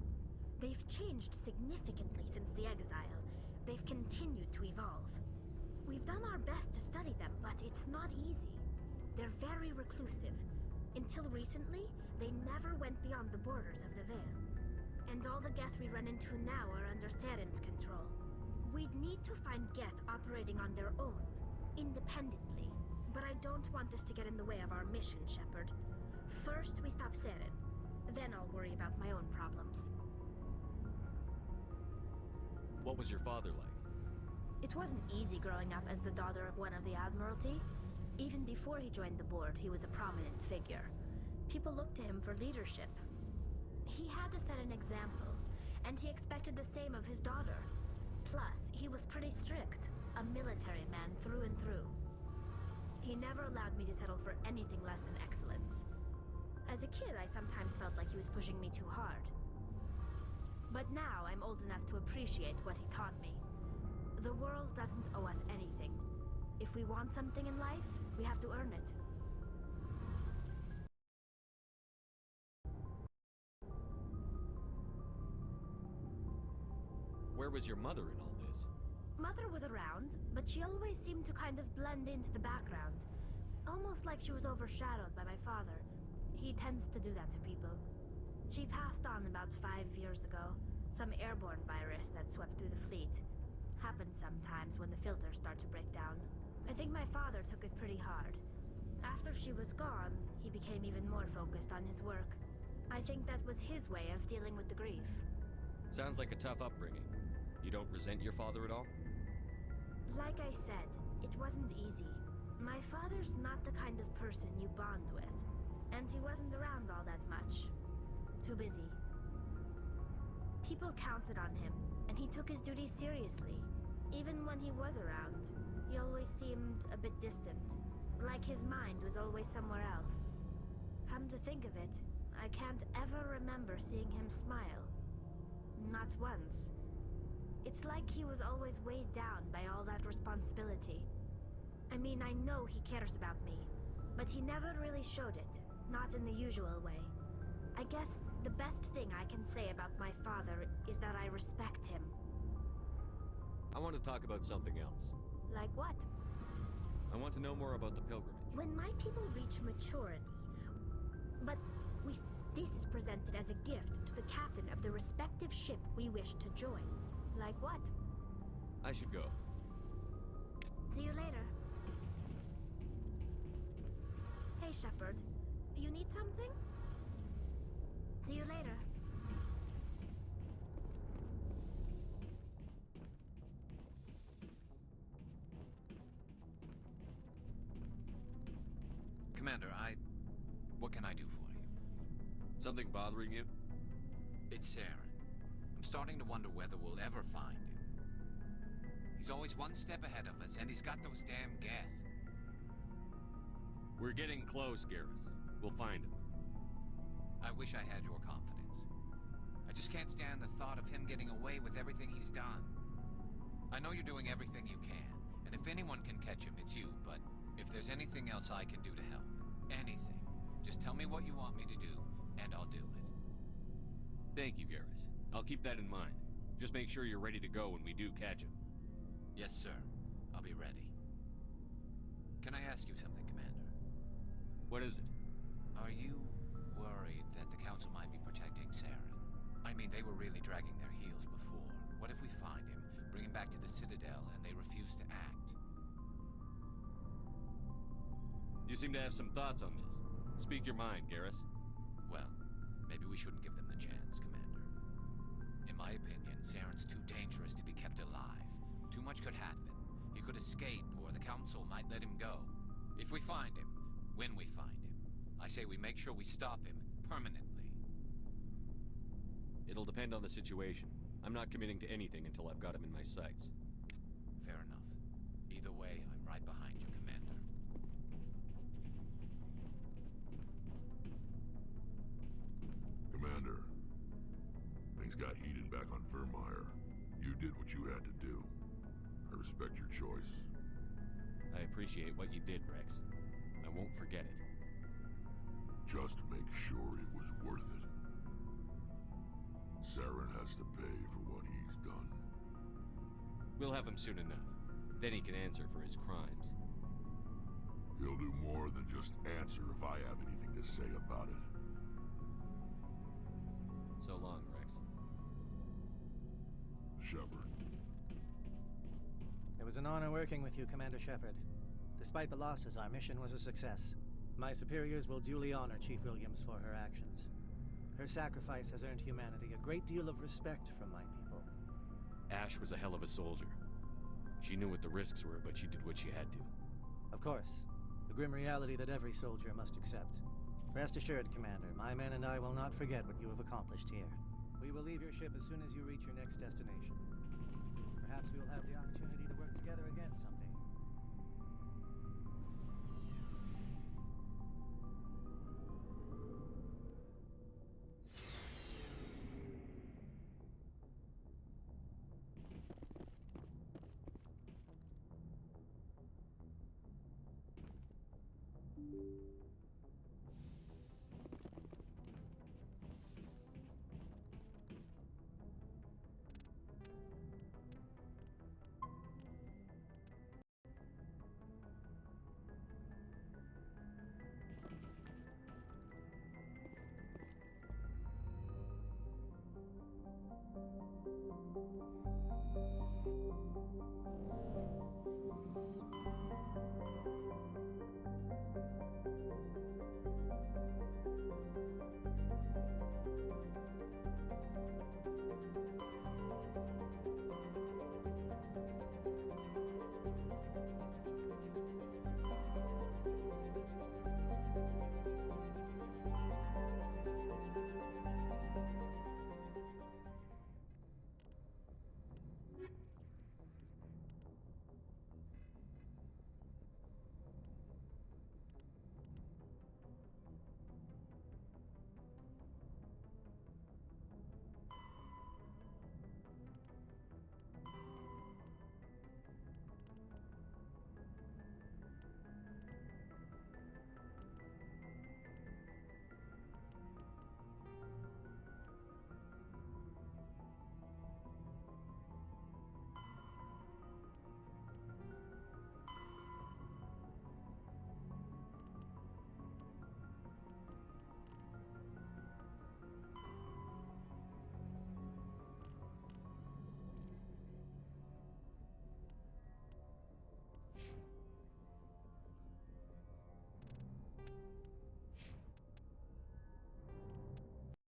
They've changed significantly since the exile. They've continued to evolve. We've done our best to study them, but it's not easy. They're very reclusive. Until recently, they never went beyond the borders of the Veil. And all the Geth we run into now are under Saren's control. We'd need to find Geth operating on their own, independently. But I don't want this to get in the way of our mission, Shepard. First, we stop Saren. Then I'll worry about my own problems. What was your father like? It wasn't easy growing up as the daughter of one of the Admiralty. Even before he joined the board, he was a prominent figure. People looked to him for leadership. He had to set an example, and he expected the same of his daughter. Plus, he was pretty strict, a military man through and through. He never allowed me to settle for anything less than excellence. As a kid, I sometimes felt like he was pushing me too hard. But now I'm old enough to appreciate what he taught me. The world doesn't owe us anything. If we want something in life, we have to earn it. Where was your mother in all this? Mother was around, but she always seemed to kind of blend into the background. Almost like she was overshadowed by my father. He tends to do that to people. She passed on about 5 years ago. Some airborne virus that swept through the fleet. Happens sometimes when the filters start to break down. I think my father took it pretty hard. After she was gone, he became even more focused on his work. I think that was his way of dealing with the grief. Sounds like a tough upbringing. You don't resent your father at all? Like I said, it wasn't easy. My father's not the kind of person you bond with. And he wasn't around all that much. Too busy. People counted on him, and he took his duties seriously. Even when he was around, he always seemed a bit distant. Like his mind was always somewhere else. Come to think of it, I can't ever remember seeing him smile. Not once. It's like he was always weighed down by all that responsibility. I mean, I know he cares about me, but he never really showed it, not in the usual way. I guess the best thing I can say about my father is that I respect him. I want to talk about something else. Like what? I want to know more about the pilgrimage. When my people reach maturity, but this is presented as a gift to the captain of the respective ship we wish to join. Like what? I should go. See you later. Hey, Shepard. You need something? See you later. Commander, what can I do for you? Something bothering you? It's Saren. I'm starting to wonder whether we'll ever find him. He's always one step ahead of us, and he's got those damn Geth. We're getting close, Garrus. We'll find him. I wish I had your confidence. I just can't stand the thought of him getting away with everything he's done. I know you're doing everything you can, and if anyone can catch him, it's you, but if there's anything else I can do to help, anything, just tell me what you want me to do, and I'll do it. Thank you, Garrus. I'll keep that in mind. Just make sure you're ready to go when we do catch him. Yes, sir. I'll be ready. Can I ask you something, Commander? What is it? Are you worried that the Council might be protecting Saren? I mean, they were really dragging their heels before. What if we find him, bring him back to the Citadel, and they refuse to act? You seem to have some thoughts on this. Speak your mind, Garrus. Well, maybe we shouldn't give them the chance, Commander. In my opinion, Saren's too dangerous to be kept alive. Too much could happen. He could escape, or the Council might let him go. If we find him, when we find him, I say we make sure we stop him permanently. It'll depend on the situation. I'm not committing to anything until I've got him in my sights. Fair enough. Either way, I'm right behind you, Commander. Commander, things got heated back on Virmire. You did what you had to do. I respect your choice. I appreciate what you did, Rex. I won't forget it. Just make sure it was worth it. Saren has to pay for what he's done. We'll have him soon enough. Then he can answer for his crimes. He'll do more than just answer if I have anything to say about it. So long, Rex. Shepard. It was an honor working with you, Commander Shepard. Despite the losses, our mission was a success. My superiors will duly honor Chief Williams for her actions. Her sacrifice has earned humanity a great deal of respect from my people. Ash was a hell of a soldier. She knew what the risks were, but she did what she had to. Of course. The grim reality that every soldier must accept. Rest assured, Commander, my men and I will not forget what you have accomplished here. We will leave your ship as soon as you reach your next destination. Perhaps we will have the opportunity to work together again someday.